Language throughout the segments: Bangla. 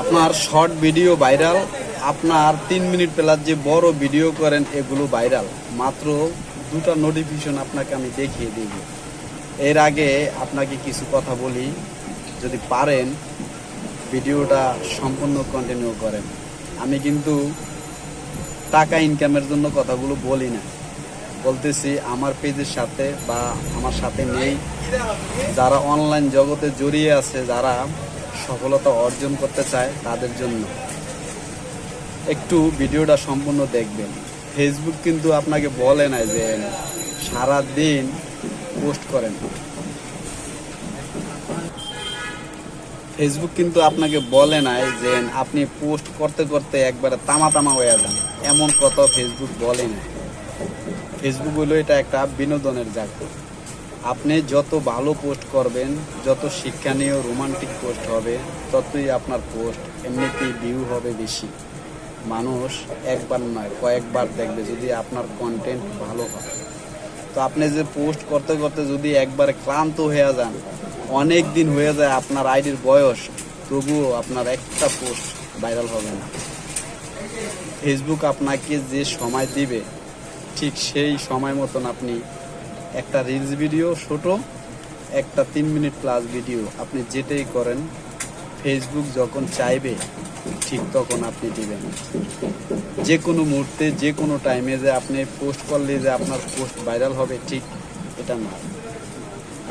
আপনার শর্ট ভিডিও ভাইরাল, আপনার 3 মিনিট প্লাস যে বড় ভিডিও করেন এগুলো ভাইরাল। মাত্র 2টা নোটিফিকেশন আপনাকে আমি দেখিয়ে দিব। এর আগে আপনাকে কিছু কথা বলি, যদি পারেন ভিডিওটা সম্পূর্ণ কন্টিনিউ করেন। আমি কিন্তু টাকা ইনকামের জন্য কথাগুলো বলি না, বলতেছি আমার পেজের সাথে বা আমার সাথে নেই যারা অনলাইন জগতে জড়িয়ে আছে, যারা সফলতা অর্জন করতে চায় তাদের জন্য। একটু ভিডিওটা সম্পূর্ণ দেখবেন। ফেসবুক কিন্তু আপনাকে বলে না যে সারা দিন পোস্ট করেন। ফেসবুক কিন্তু আপনাকে বলে নাই যে আপনি পোস্ট করতে করতে একবারে তামা হয়ে যান, এমন কথা ফেসবুক বলে না। ফেসবুক হলো এটা একটা বিনোদনের জায়গা। আপনি যত ভালো পোস্ট করবেন, যত শিক্ষণীয় রোমান্টিক পোস্ট হবে, ততই আপনার পোস্ট এমনিতেই ভিউ হবে বেশি। মানুষ একবার নয় কয়েকবার দেখবে যদি আপনার কন্টেন্ট ভালো হয়। তো আপনি যে পোস্ট করতে করতে যদি একবারে ক্লান্ত হয়ে যান, অনেক দিন হয়ে যায় আপনার আইডির বয়স, তবুও আপনার একটা পোস্ট ভাইরাল হবে না। ফেসবুক আপনাকে যে সময় দিবে, ঠিক সেই সময় মতন আপনি একটা রিলস ভিডিও, ছোট একটা 3 মিনিট প্লাস ভিডিও, আপনি যেটাই করেন ফেসবুক যখন চাইবে ঠিক তখন আপনি দিবেন। যে কোনো মুহূর্তে যে কোনো টাইমে যে আপনি পোস্ট করলে যে আপনার পোস্ট ভাইরাল হবে, ঠিক এটা না।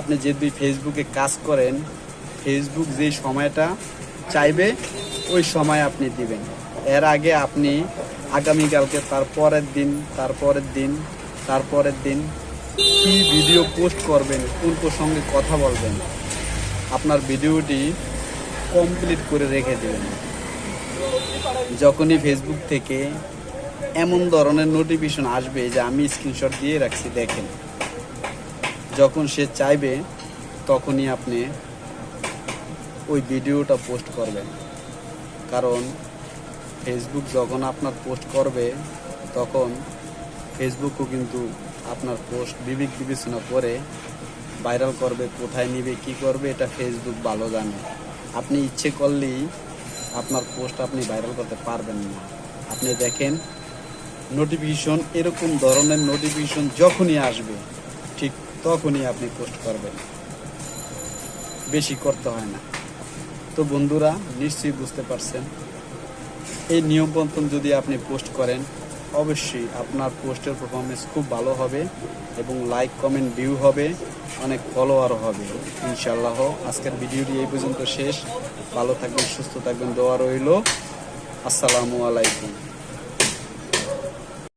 আপনি যদি ফেসবুকে কাজ করেন, ফেসবুক যে সময়টা চাইবে ওই সময় আপনি দিবেন। এর আগে আপনি আগামীকালকে তারপরের দিন কি ভিডিও পোস্ট করবেন, কোন প্রসঙ্গে কথা বলবেন, আপনার ভিডিওটি কমপ্লিট করে রেখে দেবেন। যখনই ফেসবুক থেকে এমন ধরনের নোটিফিকেশন আসবে যে আমি স্ক্রিনশট দিয়ে রাখছি, দেখেন, যখন সে চাইবে তখনই আপনি ওই ভিডিওটা পোস্ট করবেন। কারণ ফেসবুক যখন আপনার পোস্ট করবে, তখন ফেসবুকও কিন্তু আপনার পোস্ট বিবেচনা করে ভাইরাল করবে, কোথায় নিবে, কি করবে, এটা ফেসবুক ভালো জানে। আপনি ইচ্ছে করলেই আপনার পোস্ট আপনি ভাইরাল করতে পারবেন না। আপনি দেখেন নোটিফিকেশন, এরকম ধরনের নোটিফিকেশন যখনই আসবে ঠিক তখনই আপনি পোস্ট করবেন, বেশি করতে হয় না। তো বন্ধুরা, নিশ্চয়ই বুঝতে পারছেন, এই নিয়মপন্থন যদি আপনি পোস্ট করেন, অবশ্যই আপনার পোস্টের পারফরমেন্স খুব ভালো হবে এবং লাইক, কমেন্ট, ভিউ হবে, অনেক ফলোয়ারও হবে ইনশাআল্লাহ। আজকের ভিডিওটি এই পর্যন্ত শেষ। ভালো থাকবেন, সুস্থ থাকবেন, দোয়া রইল। আসসালামু আলাইকুম।